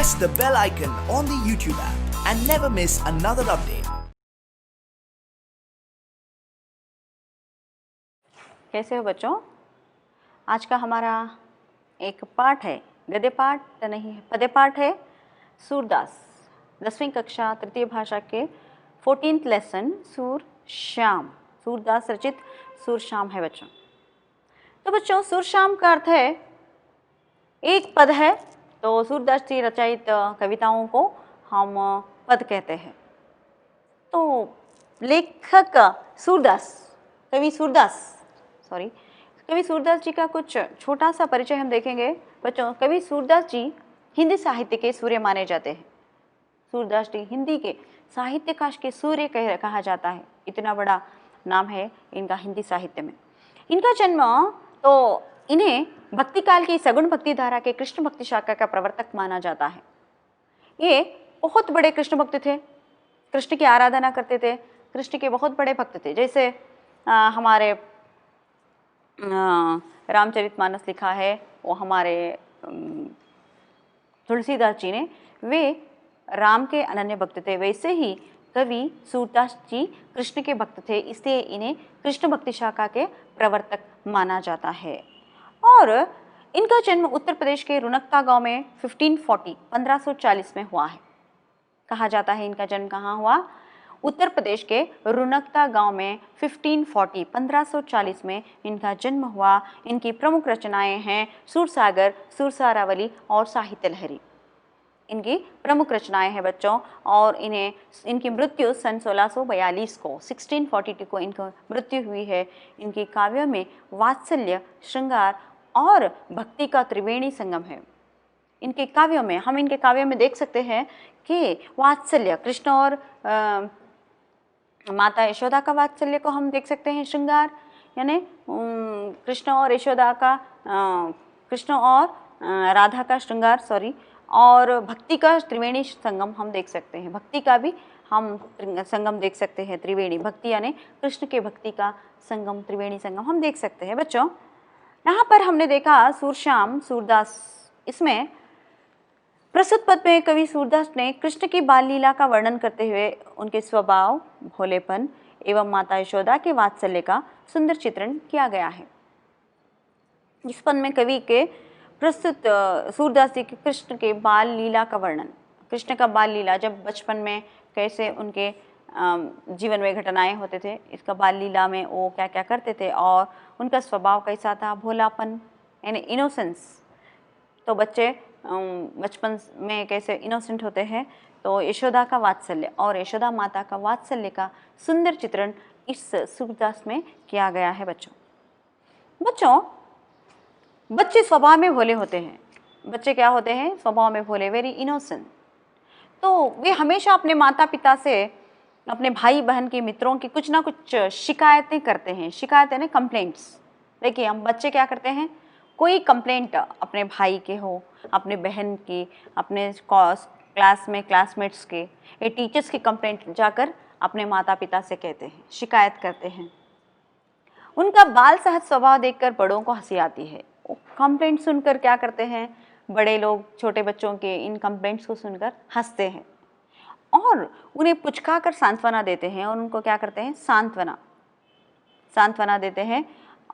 press the bell icon on the YouTube app and never miss another update. कैसे हो बच्चों? आज का हमारा एक पाठ है, गद्य पाठ नहीं है, पद्य पाठ है। सूरदास 10वीं कक्षा तृतीय भाषा के 14th लेसन सूर श्याम, सूरदास रचित सूर श्याम है बच्चों। तो बच्चों सूर श्याम का अर्थ है एक पद है, तो सूरदास जी रचित कविताओं को हम पद कहते हैं। तो लेखक सूरदास, कवि सूरदास जी का कुछ छोटा सा परिचय हम देखेंगे बच्चों। कवि सूरदास जी हिंदी साहित्य के सूर्य माने जाते हैं। सूरदास जी हिंदी के साहित्यकाश के सूर्य कहा जाता है, इतना बड़ा नाम है इनका हिंदी साहित्य में। इनका जन्म तो इन्हें भक्ति काल की सगुण भक्ति धारा के कृष्ण भक्ति शाखा का प्रवर्तक माना जाता है। ये बहुत बड़े कृष्ण भक्त थे, कृष्ण की आराधना करते थे, कृष्ण के बहुत बड़े भक्त थे। जैसे हमारे रामचरितमानस लिखा है, वो हमारे तुलसीदास जी ने, वे राम के अनन्य भक्त थे। वैसे ही कवि सूरदास जी कृष्ण के भक्त थे, इसलिए इन्हें कृष्ण भक्ति शाखा के प्रवर्तक माना जाता है। और इनका जन्म उत्तर प्रदेश के रुनकता गांव में 1540 में हुआ है। कहा जाता है इनका जन्म कहाँ हुआ? उत्तर प्रदेश के रुनकता गांव में 1540 में इनका जन्म हुआ। इनकी प्रमुख रचनाएं हैं सूरसागर, सुरसारावली और साहित्य लहरी। इनकी प्रमुख रचनाएं हैं बच्चों। और इनकी मृत्यु सन 1642 को 1642 को इनको मृत्यु हुई है। इनकी काव्यों में वात्सल्य, श्रृंगार और भक्ति का त्रिवेणी संगम है। इनके काव्यों में देख सकते हैं कि वात्सल्य, कृष्ण और माता यशोदा का वात्सल्य को हम देख सकते हैं। श्रृंगार यानी कृष्ण और यशोदा का, कृष्ण और राधा का श्रृंगार और भक्ति का त्रिवेणी संगम हम देख सकते हैं। भक्ति का भी हम संगम देख सकते हैं, त्रिवेणी भक्ति यानी कृष्ण के भक्ति का संगम, त्रिवेणी संगम हम देख सकते हैं बच्चों। यहाँ पर हमने देखा सूरश्याम सूरदास, इसमें प्रस्तुत पद में कवि सूरदास ने कृष्ण की बाल लीला का वर्णन करते हुए उनके स्वभाव, भोलेपन एवं माता यशोदा के वात्सल्य का सुंदर चित्रण किया गया है। इस पद में कवि के प्रस्तुत सूरदास जी के कृष्ण के बाल लीला का वर्णन, कृष्ण का बाल लीला, जब बचपन में कैसे उनके जीवन में घटनाएं होते थे, इसका बाल लीला में वो क्या क्या करते थे और उनका स्वभाव कैसा था, भोलापन यानी इनोसेंस। तो बच्चे बचपन में कैसे इनोसेंट होते हैं, तो यशोदा का वात्सल्य और यशोदा माता का वात्सल्य का सुंदर चित्रण इस सूरदास में किया गया है बच्चों। बच्चे स्वभाव में भोले होते हैं। बच्चे क्या होते हैं? स्वभाव में भोले, वेरी इनोसेंट। तो वे हमेशा अपने माता पिता से, अपने भाई बहन के, मित्रों की कुछ ना कुछ शिकायतें करते हैं। शिकायतें ना, कंप्लेंट्स। देखिए हम बच्चे क्या करते हैं, कोई कंप्लेंट अपने भाई के हो, अपने बहन की, अपने क्लास में क्लासमेट्स के, या टीचर्स की कंप्लेंट जाकर अपने माता पिता से कहते हैं, शिकायत करते हैं। उनका बाल सहज स्वभाव देखकर बड़ों को हंसी आती है। कंप्लेंट सुनकर क्या करते हैं बड़े लोग, छोटे बच्चों के इन कंप्लेंट्स को सुनकर हंसते हैं और उन्हें पुचकाकर सांत्वना देते हैं। और उनको क्या करते हैं? सांत्वना देते हैं।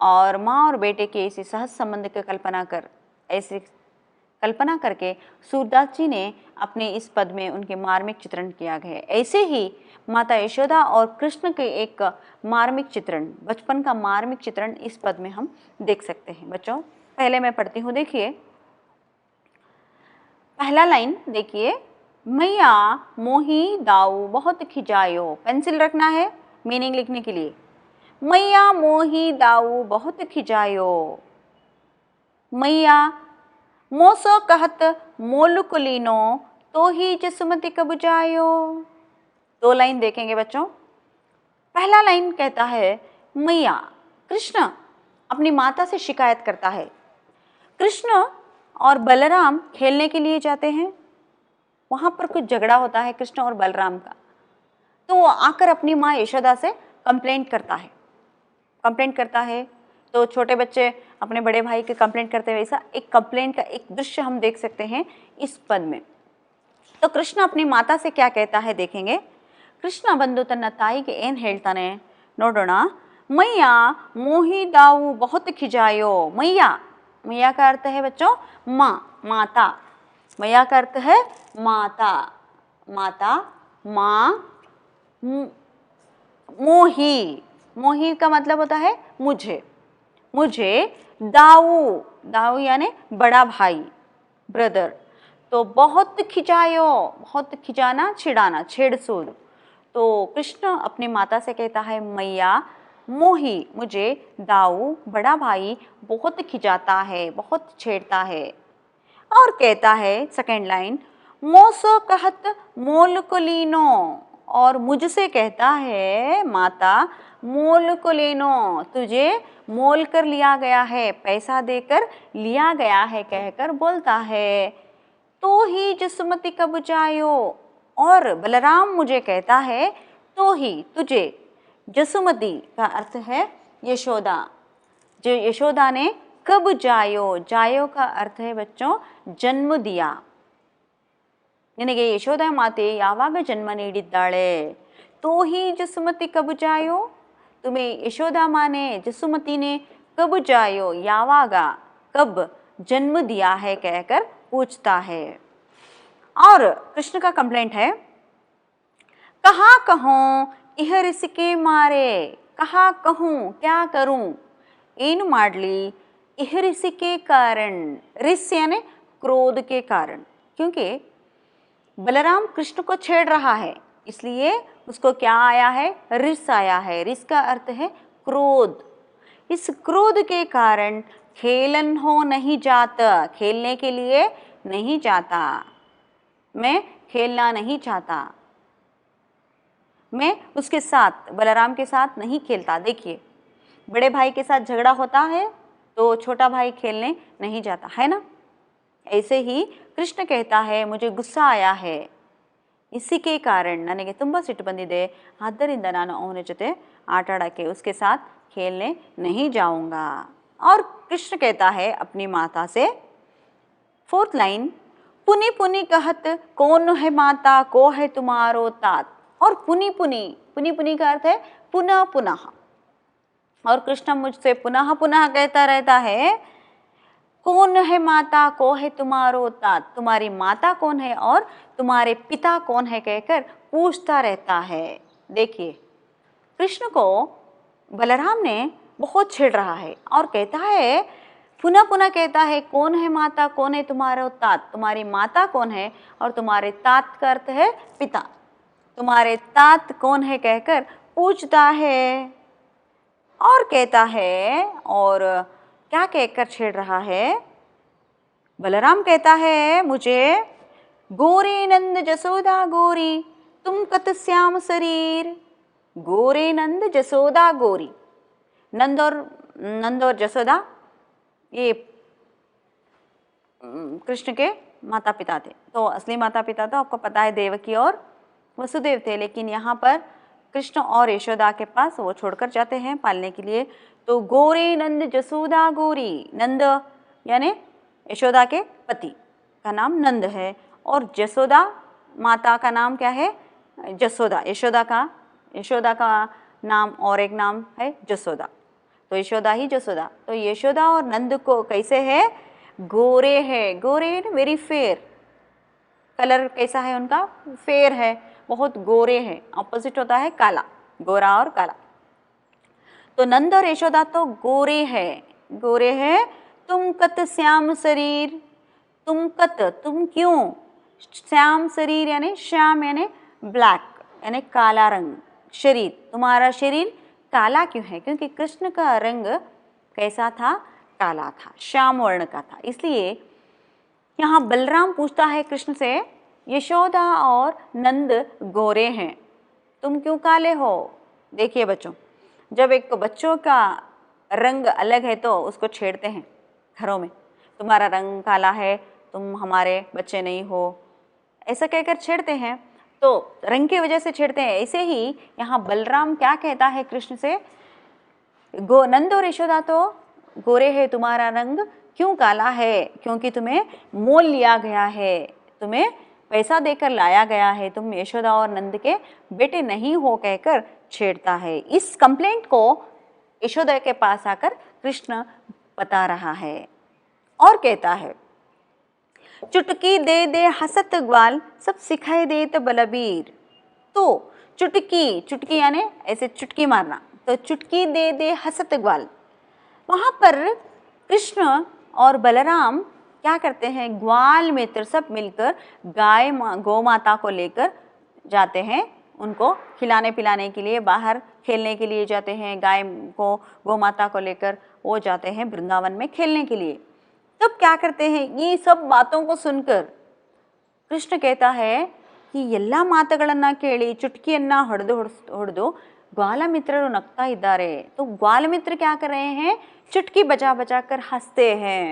और माँ और बेटे के इसी सहज संबंध की कल्पना करके सूरदास जी ने अपने इस पद में उनके मार्मिक चित्रण किया गया। ऐसे ही माता यशोदा और कृष्ण के एक मार्मिक चित्रण, बचपन का मार्मिक चित्रण इस पद में हम देख सकते हैं बच्चों। पहले मैं पढ़ती हूँ, देखिए पहला लाइन देखिए, मैया मोही दाऊ बहुत खिजायो। पेंसिल रखना है मीनिंग लिखने के लिए। मैया मोही दाऊ बहुत खिजायो, मैया मोसो कहत मोलुक लीनो, तो ही जसुमति कब जायो। 2 लाइन देखेंगे बच्चों। पहला लाइन कहता है मैया, कृष्ण अपनी माता से शिकायत करता है। कृष्ण और बलराम खेलने के लिए जाते हैं, वहां पर कुछ झगड़ा होता है कृष्ण और बलराम का, तो वो आकर अपनी माँ यशोदा से कंप्लेंट करता है। तो छोटे बच्चे अपने बड़े भाई के कंप्लेंट करते हुए, ऐसा एक कंप्लेंट का एक दृश्य हम देख सकते हैं इस पद में। तो कृष्ण अपनी माता से क्या कहता है देखेंगे। कृष्ण ಬಂದು ತನ್ನ ತಾಯಿಗೆ ಏನು ಹೇಳ್ತಾನೆ ನೋಡೋಣ। मैया मोही दाऊ बहुत खिजायो। मैया, मैया का अर्थ है बच्चों माँ, माता। मैया का अर्थ है माता, माता, माँ। मोही, मोही का मतलब होता है मुझे, मुझे दाऊ, दाऊ यानी बड़ा भाई, ब्रदर। तो बहुत खिंचायो, बहुत खिंचाना, छिड़ाना, छेड़छूड़। तो कृष्ण अपनी माता से कहता है मैया मोही, मुझे दाऊ बड़ा भाई बहुत खिंचाता है, बहुत छेड़ता है। और कहता है सेकेंड लाइन मोसो कहत मोल को लीनो, और मुझसे कहता है माता मोल को लेनो, तुझे मोल कर लिया गया है, पैसा देकर लिया गया है कहकर बोलता है। तो ही जसुमती कब जायो, और बलराम मुझे कहता है तो ही, तुझे। जसुमती का अर्थ है यशोदा, जो यशोदा ने कब जायो, जायो का अर्थ है बच्चों जन्म दिया। ನಿನಗೆ ಯಶೋದ ಮಾತೆ ಯಾವಾಗ ಜನ್ಮ ನೀಡಿದ್ದಾಳೆ। तो ही जसुमती कब जायो, तुम्हें यशोदा माँ ने, जसुमती ने कब जायो, यावागा, कब जन्म दिया है कहकर पूछता है। और कृष्ण का कंप्लेंट है कहाँ कहूँ इह रिस के मारे, कहाँ कहूँ क्या करूँ, ಏನು ಮಾಡಲಿ, इह रिस के कारण, रिस यानी क्रोध के कारण, क्योंकि बलराम कृष्ण को छेड़ रहा है, इसलिए उसको क्या आया है, रिस आया है। रिस का अर्थ है क्रोध। इस क्रोध के कारण खेलन हो नहीं जाता, खेलने के लिए नहीं जाता, मैं खेलना नहीं चाहता, मैं उसके साथ, बलराम के साथ नहीं खेलता। देखिए बड़े भाई के साथ झगड़ा होता है तो छोटा भाई खेलने नहीं जाता है ना। ऐसे ही कृष्ण कहता है मुझे गुस्सा आया है, इसी के कारण ನನಗೆ ತುಂಬ ಸಿಟ್ಟು ಬಂದಿದೆ, ಆದ್ದರಿಂದ ನಾನು ಅವನ ಜೊತೆ ಆಟ ಆಡಕ್ಕೆ, उसके साथ खेलने नहीं जाऊंगा। और कृष्ण कहता है अपनी माता से, फोर्थ लाइन पुनि पुनि कहत कौन है माता को है तुम्हारो तात। और पुनि पुनि, पुनि पुनि का अर्थ है पुनः पुनः, और कृष्ण मुझसे पुनः पुनः कहता रहता है कौन है माता को है तुम्हारो तात, तुम्हारी माता कौन है और तुम्हारे पिता कौन है कहकर पूछता रहता है। देखिए कृष्ण को बलराम ने बहुत छेड़ रहा है और कहता है, पुनः पुनः कहता है कौन है माता कौन है तुम्हारो तात, तुम्हारी माता कौन है और तुम्हारे तात का अर्थ है पिता, तुम्हारे तात कौन है कहकर पूछता है। और कहता है, और क्या कहकर छेड़ रहा है, बलराम कहता है मुझे गोरे नंद जसोदा गोरी तुम कत श्याम शरीर। गोरे नंद जसोदा गोरी, नंद और जसोदा ये कृष्ण के माता पिता थे। तो असली माता पिता तो आपको पता है देवकी और वसुदेव थे, लेकिन यहाँ पर कृष्ण और यशोदा के पास वो छोड़कर जाते हैं पालने के लिए। तो गोरे नंद जसोदा गोरी, नंद यानी यशोदा के पति का नाम नंद है, और जसोदा माता का नाम क्या है, जसोदा। यशोदा का नाम और एक नाम है जसोदा, तो यशोदा ही जसोदा। तो यशोदा और नंद को कैसे है, गोरे है, गोरे वेरी फेयर, कलर कैसा है उनका, फेयर है, बहुत गोरे हैं। ऑपोजिट होता है काला, गोरा और काला। तो नंद और यशोदा तो गोरे है, गोरे है। तुम कत श्याम शरीर, तुम कत तुम क्यों, श्याम शरीर यानी श्याम यानी ब्लैक यानी काला रंग, शरीर तुम्हारा शरीर काला क्यों है, क्योंकि कृष्ण का रंग कैसा था, काला था, श्याम वर्ण का था। इसलिए यहाँ बलराम पूछता है कृष्ण से, यशोदा और नंद गोरे हैं, तुम क्यों काले हो। देखिए बच्चों, जब एक बच्चों का रंग अलग है तो उसको छेड़ते हैं घरों में, तुम्हारा रंग काला है, तुम हमारे बच्चे नहीं हो, ऐसा कहकर छेड़ते हैं, तो रंग की वजह से छेड़ते हैं। ऐसे ही यहाँ बलराम क्या कहता है कृष्ण से, नंद और यशोदा तो गोरे है, तुम्हारा रंग क्यों काला है, क्योंकि तुम्हें मोल लिया गया है, तुम्हें पैसा देकर लाया गया है, तुम यशोदा और नंद के बेटे नहीं हो कहकर छेड़ता है। इस कंप्लेंट को यशोदा के पास आकर कृष्ण बता रहा है और कहता है, चुटकी दे दे हसत ग्वाल, सब सिखाए दे तो बलबीर। तो चुटकी, चुटकी यानी ऐसे चुटकी मारना, तो चुटकी दे दे हसत ग्वाल। वहाँ पर कृष्ण और बलराम क्या करते हैं, ग्वाल मित्र सब मिलकर गाय गौ माता को लेकर जाते हैं, उनको खिलाने पिलाने के लिए, बाहर खेलने के लिए जाते हैं। गाय को, गौ माता को लेकर वो जाते हैं वृंदावन में खेलने के लिए। तब क्या करते हैं, ये सब बातों को सुनकर कृष्ण कहता है कि ಎಲ್ಲ ಮಾತುಗಳನ್ನು ಕೇಳಿ ಚುಟಕಿಯನ್ನ ಹೊಡೆದು ग्वाल मित्रರು नगता इद्दारे। तो ग्वाल मित्र क्या कर रहे हैं, चुटकी बजा बजा कर हंसते हैं।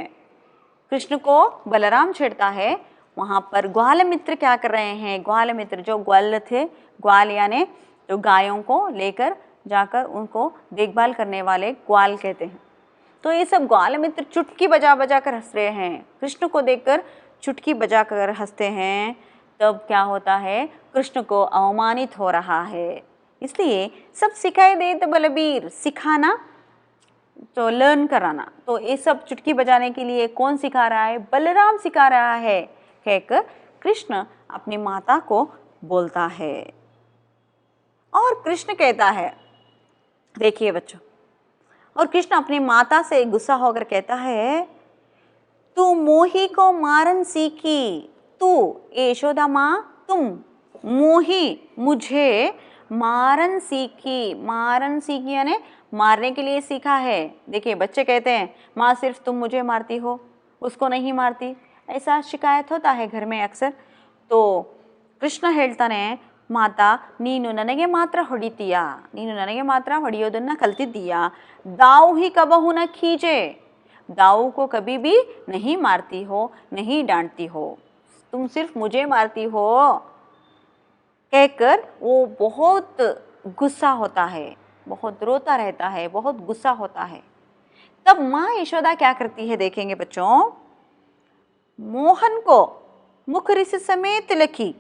कृष्ण को बलराम छेड़ता है, वहाँ पर ग्वाल मित्र क्या कर रहे हैं, ग्वाल मित्र जो ग्वाल थे, ग्वाल यानी जो गायों को लेकर जाकर उनको देखभाल करने वाले ग्वाल कहते हैं। तो ये सब ग्वाल मित्र चुटकी बजा बजा कर हंस रहे हैं, कृष्ण को देखकर चुटकी बजा कर हंसते हैं। तब क्या होता है, कृष्ण को अवमानित हो रहा है। इसलिए सब सिखाए दे तो बलबीर, सिखाना तो लर्न कराना, तो ये सब चुटकी बजाने के लिए कौन सिखा रहा है, बलराम सिखा रहा है कहकर कृष्ण अपनी माता को बोलता है। और कृष्ण कहता है, देखिए बच्चों, और कृष्ण अपनी माता से गुस्सा होकर कहता है, तू मोही को मारन सीखी, तू यशोदा माँ तुम मोही मुझे मारन सीखी यानी मारने के लिए सीखा है। देखिए बच्चे कहते हैं, माँ सिर्फ तुम मुझे मारती हो, उसको नहीं मारती, ऐसा शिकायत होता है घर में अक्सर। तो कृष्ण ಹೇಳ್ತಾನೆ, ಮಾತಾ ನೀನು ನನಗೆ ಮಾತ್ರ ಹೊಡಿತೀಯಾ, ನೀನು ನನಗೆ ಮಾತ್ರ ಹೊಡೆಯೋದನ್ನ ಕಲ್ತಿದ್ದೀಯಾ, दाऊ ही कबहू न खींचे, दाऊ को कभी भी नहीं मारती हो, नहीं डांटती हो, तुम सिर्फ मुझे मारती हो कहकर वो बहुत गुस्सा होता है, बहुत रोता रहता है, बहुत गुस्सा होता है। तब माँ यशोदा क्या करती है, देखेंगे बच्चों, मोहन को मुखरिस समेत लखी।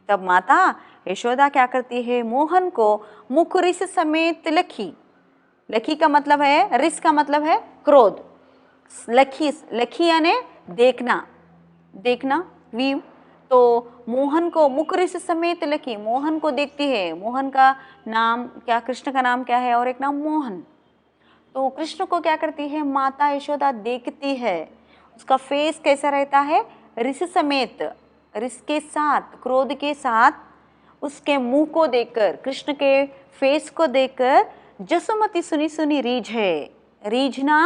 तब माता यशोदा क्या करती है, मोहन को मुखरिस समेत लखी। लखी का मतलब है, रिस का मतलब है क्रोध, लखी, लखी यानी देखना, देखना व्यू। तो मोहन को मुखरिस समेत लखी, मोहन को देखती है। मोहन का नाम क्या, कृष्ण का नाम क्या है, और एक नाम मोहन। तो कृष्ण को क्या करती है, माता यशोदा देखती है, उसका फेस कैसा रहता है, रिस समेत, रिस के साथ, क्रोध के साथ, उसके मुंह को देखकर, कृष्ण के फेस को देखकर जसुमती सुनी सुनी रीझ है, रीझना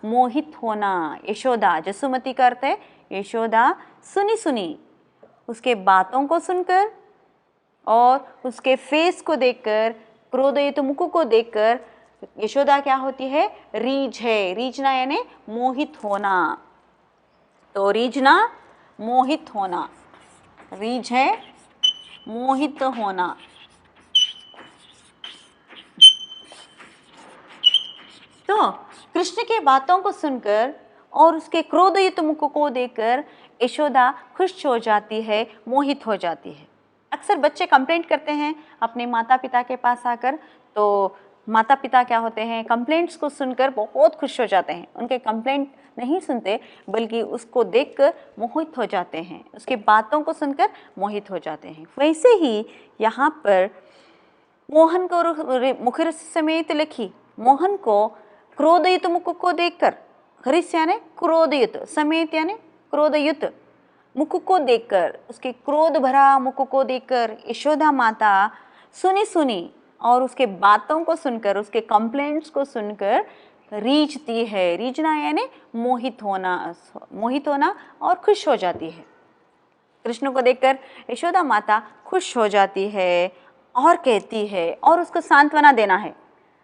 मोहित होना। यशोदा, जसुमती का अर्थ है यशोदा, सुनी सुनी, उसके बातों को सुनकर और उसके फेस को देखकर, क्रोधित मुख को देखकर यशोदा क्या होती है, रीझ है। रीझना यानी मोहित होना, तो रीझना मोहित होना, रीझ है मोहित होना। तो कृष्ण के बातों को सुनकर और उसके क्रोधयुक्त मुख को देखकर यशोदा खुश हो जाती है, मोहित हो जाती है। अक्सर बच्चे कंप्लेंट करते हैं अपने माता पिता के पास आकर, तो माता पिता क्या होते हैं, कंप्लेंट्स को सुनकर बहुत खुश हो जाते हैं, उनके कंप्लेंट नहीं सुनते बल्कि उसको देखकर मोहित हो जाते हैं, उसके बातों को सुनकर मोहित हो जाते हैं। वैसे ही यहाँ पर मोहन को मुखरिस समेत लिखी, मोहन को क्रोधयुत मुख को देखकर, हरिस यानी क्रोधयुत, समेत यानी क्रोधयुत, मुख को देखकर, उसके क्रोध भरा मुख को देखकर यशोदा माता सुनी सुनी और उसके बातों को सुनकर, उसके कंप्लेंट्स को सुनकर रीझती है। रीझना यानी मोहित होना, मोहित होना और खुश हो जाती है। कृष्ण को देखकर यशोदा माता खुश हो जाती है और कहती है, और उसको सांत्वना देना है।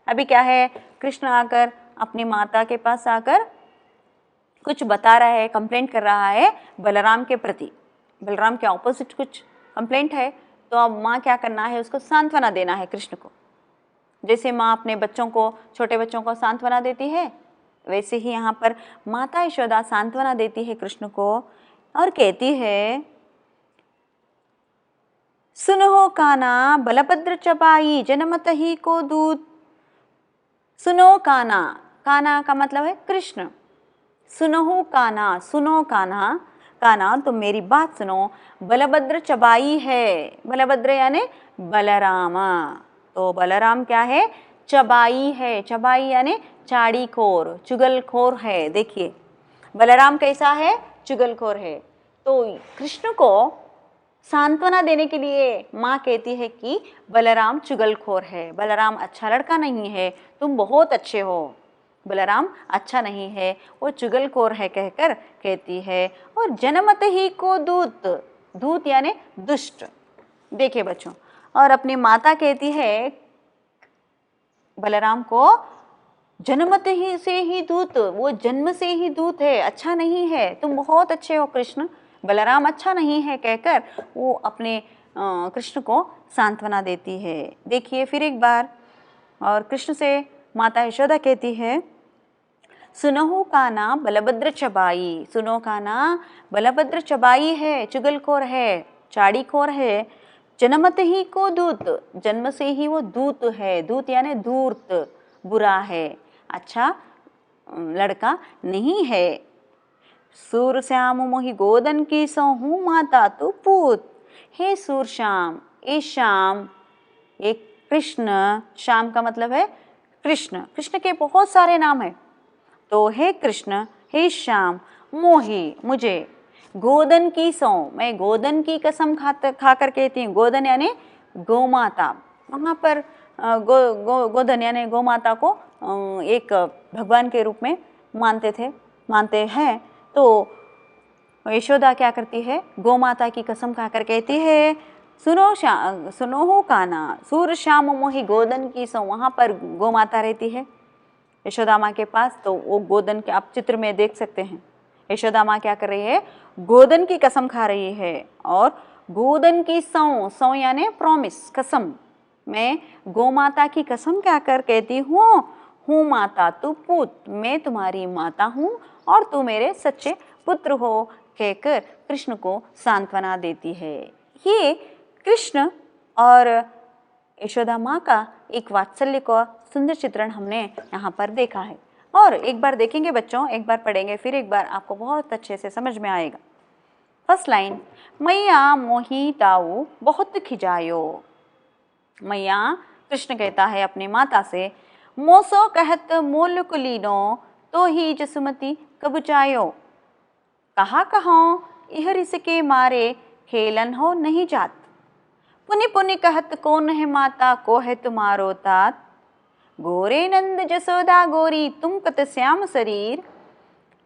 अभी क्या है, कृष्ण आकर अपनी माता के पास आकर कुछ बता रहा है, कंप्लेंट कर रहा है बलराम के प्रति, बलराम के ऑपोजिट कुछ कंप्लेंट है। तो अब माँ क्या करना है, उसको सांत्वना देना है कृष्ण को। जैसे माँ अपने बच्चों को, छोटे बच्चों को सांत्वना देती है, वैसे ही यहाँ पर माता यशोदा सांत्वना देती है कृष्ण को और कहती है, सुनो काना बलभद्र चबाई जनमत ही को दूत। सुनो काना, काना का मतलब है कृष्ण। सुनो काना, सुनो कान्हा, कान्हा तुम मेरी बात सुनो। बलभद्र चबाई है, बलभद्र यानी बलराम। तो बलराम क्या है? चबाई है। चबाई यानी चाड़ीखोर, चुगलखोर है। देखिए बलराम कैसा है? चुगलखोर है। तो कृष्ण को सांत्वना देने के लिए माँ कहती है कि बलराम चुगलखोर है, बलराम अच्छा लड़का नहीं है, तुम बहुत अच्छे हो, बलराम अच्छा नहीं है, वो चुगलखोर है कहकर कहती है। और जनमत ही को दूत, दूत यानी दुष्ट। देखिए बच्चों, और अपनी माता कहती है बलराम को जन्मत ही से ही दूत, वो जन्म से ही दूत है, अच्छा नहीं है, तुम बहुत अच्छे हो कृष्ण, बलराम अच्छा नहीं है कहकर वो अपने कृष्ण को सांत्वना देती है। देखिए फिर एक बार, और कृष्ण से माता यशोदा कहती है सुनहु काना बलभद्र चबाई। सुनो काना, बलभद्र चबाई है, चुगलखोर है, चाड़ीखोर है। जन्मत ही को दूत, जन्म से ही वो दूत है, दूत यानी धूर्त, बुरा है, अच्छा लड़का नहीं है। सूर श्याम मोहि गोदन की सहूँ माता तू पूत। हे सूर श्याम, ए श्याम, एक कृष्ण, श्याम का मतलब है कृष्ण, कृष्ण के बहुत सारे नाम हैं। तो हे कृष्ण, हे श्याम, मोहि मुझे, गोदन की सौ, मैं गोदन की कसम खाकर कहती हूँ। गोदन यानी गोमाता, वहाँ पर गोदन यानी गोमाता को एक भगवान के रूप में मानते हैं। तो यशोदा क्या करती है? गोमाता की कसम खाकर कहती है सुनो हो काना, सूर श्याम मोहि गोदन की सौ। वहाँ पर गोमाता रहती है यशोदा माँ के पास। तो वो गोदन के आप चित्र में देख सकते हैं, यशोदा माँ क्या कर रही है? गोदन की कसम खा रही है। और गोदन की सौ यानी प्रॉमिस, कसम, मैं गोमाता की कसम क्या कर कहती हूँ माता तू पूत, मैं तुम्हारी माता हूँ और तू मेरे सच्चे पुत्र हो कहकर कृष्ण को सांत्वना देती है। ये कृष्ण और यशोदा माँ का एक वात्सल्य का सुंदर चित्रण हमने यहाँ पर देखा है। और एक बार देखेंगे बच्चों, एक बार पढ़ेंगे, फिर एक बार आपको बहुत अच्छे से समझ में आएगा। फर्स्ट लाइन, मैया मोही ताऊ बहुत खिजायो। मैया, कृष्ण कहता है अपनी माता से, मोसो कहत मोल कुलीनो तो ही जसुमती कब जायो। कहा कहो यह रिस के मारे खेलन हो नहीं जात। पुनि पुनि कहत कौन है माता को है तुम्हारो तात। गोरे नंद जसोदा गोरी तुम कत श्याम शरीर।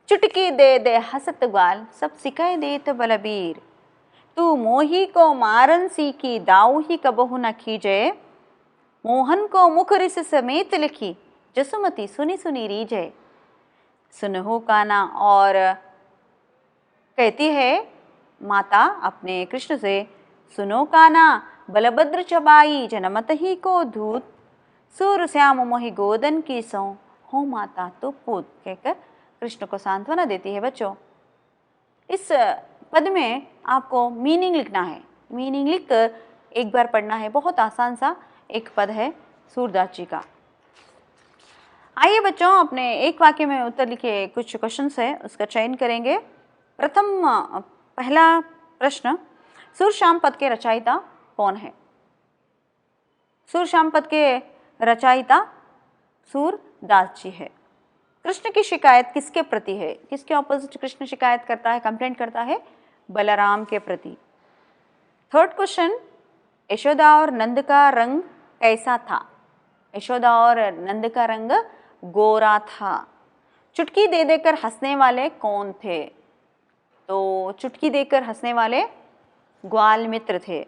चुटकी दे दे हसत ग्वाल सब सिखाए देत बलबीर। तू मोही को मारन सीखी दाऊ ही कबहु न खीजे। मोहन को मुख रिस समेत लिखी जसुमती सुनी सुनी रीजे। सुनहु काना, और कहती है माता अपने कृष्ण से, सुनो काना बलभद्र चबाई जनमत ही को धूत। सूर श्याम मोहि गोदन की सौ हो माता तो पूत कहकर कृष्ण को सांत्वना देती है। बच्चों, इस पद में आपको मीनिंग लिखना है, मीनिंग लिखकर एक बार पढ़ना है। बहुत आसान सा एक पद है सूरदास जी का। आइए बच्चों, अपने एक वाक्य में उत्तर लिखे कुछ क्वेश्चंस है, उसका चयन करेंगे। पहला प्रश्न, सूर श्याम पद के रचयिता कौन है? सूर श्याम पद के रचयिता सूरदास जी है। कृष्ण की शिकायत किसके प्रति है? किसके ऑपोजिट कृष्ण शिकायत करता है, कंप्लेंट करता है? बलराम के प्रति। थर्ड क्वेश्चन, यशोदा और नंद का रंग कैसा था? यशोदा और नंद का रंग गोरा था। चुटकी दे देकर हंसने वाले कौन थे? तो चुटकी देकर हंसने वाले ग्वाल मित्र थे।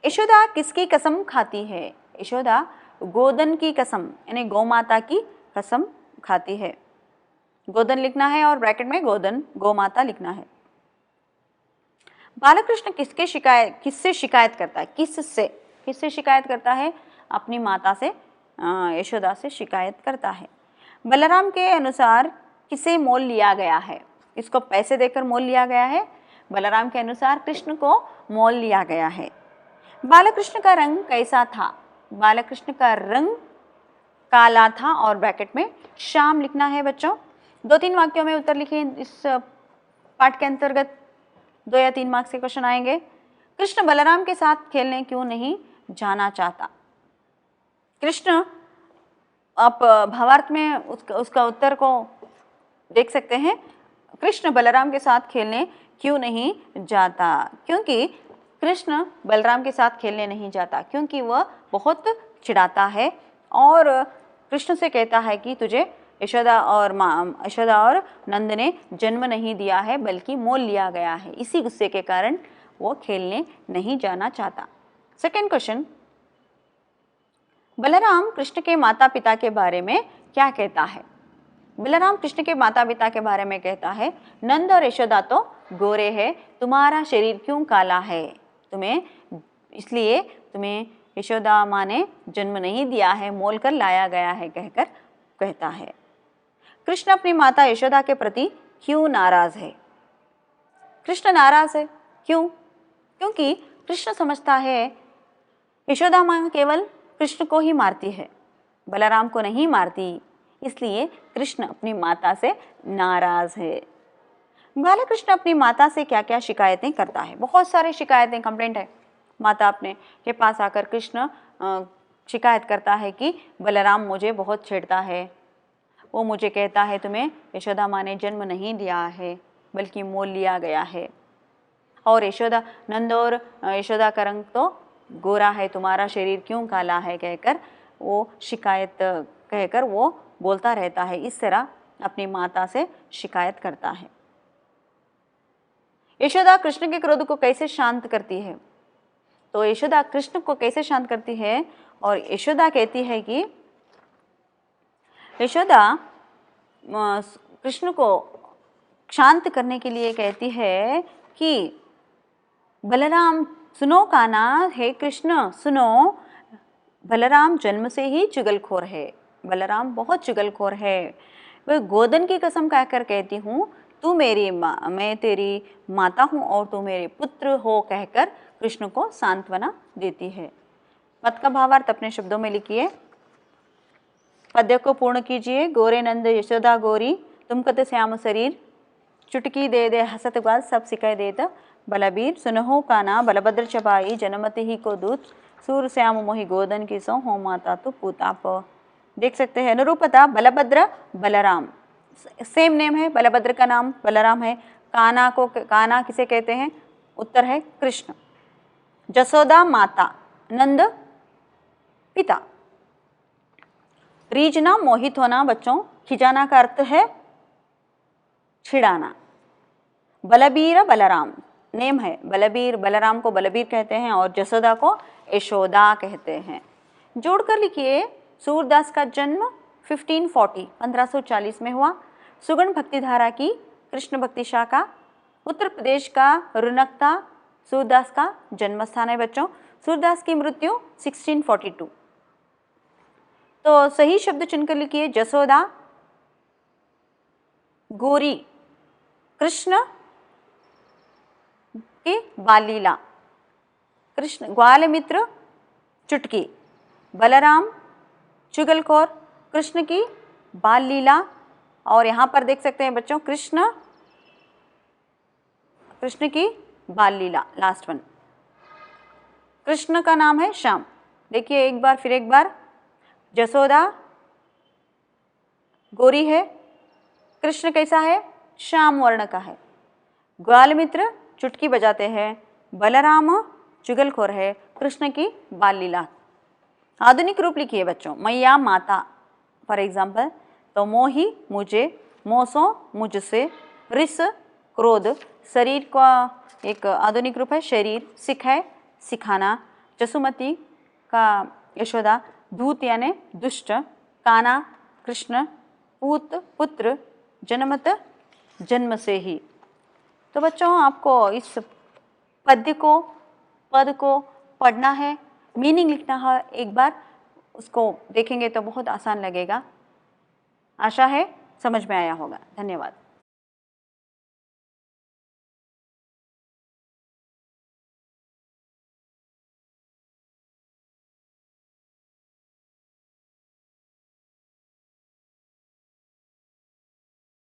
यशोदा किसकी कसम खाती है? यशोदा गोदन की कसम यानी गोमाता की कसम खाती है। गोदन लिखना है और ब्रैकेट में गोदन, गोमाता लिखना है। बालकृष्ण किससे शिकायत करता है? किससे शिकायत करता है? अपनी माता से, यशोदा से शिकायत करता है। बलराम के अनुसार किसे मोल लिया गया है? इसको पैसे देकर मोल लिया गया है। बलराम के अनुसार कृष्ण को मोल लिया गया है। बालकृष्ण का रंग कैसा था? बालकृष्ण का रंग काला था और ब्रैकेट में श्याम लिखना है बच्चों। 2-3 वाक्यों में उत्तर लिखिए। इस पाठ के अंतर्गत 2 या 3 मार्क्स के क्वेश्चन आएंगे। कृष्ण बलराम के साथ खेलने क्यों नहीं जाना चाहता? कृष्ण, आप भावार्थ में उसका उत्तर को देख सकते हैं। कृष्ण बलराम के साथ खेलने क्यों नहीं जाता? क्योंकि कृष्ण बलराम के साथ खेलने नहीं जाता क्योंकि वह बहुत चिढ़ाता है और कृष्ण से कहता है कि तुझे यशोदा और नंद ने जन्म नहीं दिया है बल्कि मोल लिया गया है। इसी गुस्से के कारण वो खेलने नहीं जाना चाहता। सेकेंड क्वेश्चन, बलराम कृष्ण के माता पिता के बारे में क्या कहता है? बलराम कृष्ण के माता पिता के बारे में कहता है, नंद और यशोदा तो गोरे हैं, तुम्हारा शरीर क्यों काला है? इसलिए तुम्हें यशोदा माँ ने जन्म नहीं दिया है, मोल कर लाया गया है कहकर कहता है। कृष्ण अपनी माता यशोदा के प्रति क्यों नाराज है? कृष्ण नाराज है क्यों? क्योंकि कृष्ण समझता है यशोदा माँ केवल कृष्ण को ही मारती है, बलराम को नहीं मारती, इसलिए कृष्ण अपनी माता से नाराज है। बालकृष्ण अपनी माता से क्या क्या शिकायतें करता है? बहुत सारी शिकायतें, कंप्लेंट है। माता अपने के पास आकर कृष्ण शिकायत करता है कि बलराम मुझे बहुत छेड़ता है। वो मुझे कहता है तुम्हें यशोदा माँ ने जन्म नहीं दिया है बल्कि मोल लिया गया है, और नंद और यशोदा का रंग तो गोरा है, तुम्हारा शरीर क्यों काला है कहकर वो शिकायत कहकर वो बोलता रहता है। इस तरह अपनी माता से शिकायत करता है। यशोदा कृष्ण के क्रोध को कैसे शांत करती है? तो यशोदा कृष्ण को कैसे शांत करती है? और यशोदा कहती है कि यशोदा कृष्ण को शांत करने के लिए कहती है कि बलराम सुनो काना, हे कृष्ण सुनो, बलराम जन्म से ही चुगलखोर है, बलराम बहुत चुगलखोर है। वह गोदन की कसम कहकर कहती हूँ तू मेरी माँ, मैं तेरी माता हूँ और तू मेरे पुत्र हो कहकर कृष्ण को सांत्वना देती है। पद का भावार्थ अपने शब्दों में लिखिए। पद्य को पूर्ण कीजिए। गोरे नंद यशोदा गोरी, तुम कत श्याम शरीर, चुटकी दे दे हसत ग्वाल, सब सिखाए देत बलबीर, सुनहो काना बलभद्र चबाई, जनमति ही को दूत, सूर श्याम मोहि गोदन की सो, हो माता तो पूताप। देख सकते हैं अनुरूपता बलभद्र बलराम, सेम नेम है, बलभद्र का नाम बलराम है। काना किसे कहते हैं? उत्तर है कृष्ण। जसोदा माता, नंद पिता। रीझना मोहित होना बच्चों, खिजाना का अर्थ है छिड़ाना। बलबीर बलराम नेम है, बलबीर बलराम को बलबीर कहते हैं और जसोदा को यशोदा कहते हैं। जोड़कर लिखिए। सूरदास का जन्म 1540 में हुआ। सुगण भक्तिधारा की कृष्ण भक्ति शाखा, उत्तर प्रदेश का रुनकता सूरदास का जन्म स्थान है बच्चों। सूरदास की मृत्यु 1642। तो सही शब्द चुनकर लिखिए। जसोदा गोरी, कृष्ण की बाल लीला, कृष्ण ग्वाल मित्र चुटकी, बलराम चुगलखोर, कृष्ण की बाल लीला। और यहाँ पर देख सकते हैं बच्चों कृष्ण की बाल लीला, लास्ट वन। कृष्ण का नाम है श्याम। देखिए एक बार फिर एक बार, जसोदा गोरी है, कृष्ण कैसा है? श्याम वर्ण का है। ग्वाल मित्र चुटकी बजाते हैं, बलराम चुगलखोर है, कृष्ण की बाल लीला। आधुनिक रूप लिखिए बच्चों। मैया माता, फॉर एग्जाम्पल, तो मोही मुझे, मोसो मुझसे, रिस क्रोध, शरीर का एक आधुनिक रूप है शरीर, सिख है सिखाना, जसुमती का यशोदा, दूत यानी दुष्ट, काना कृष्ण, पूत पुत्र, जनमत जन्म से ही। तो बच्चों आपको इस पद को पढ़ना है, मीनिंग लिखना है। एक बार उसको देखेंगे तो बहुत आसान लगेगा। आशा है समझ में आया होगा। धन्यवाद।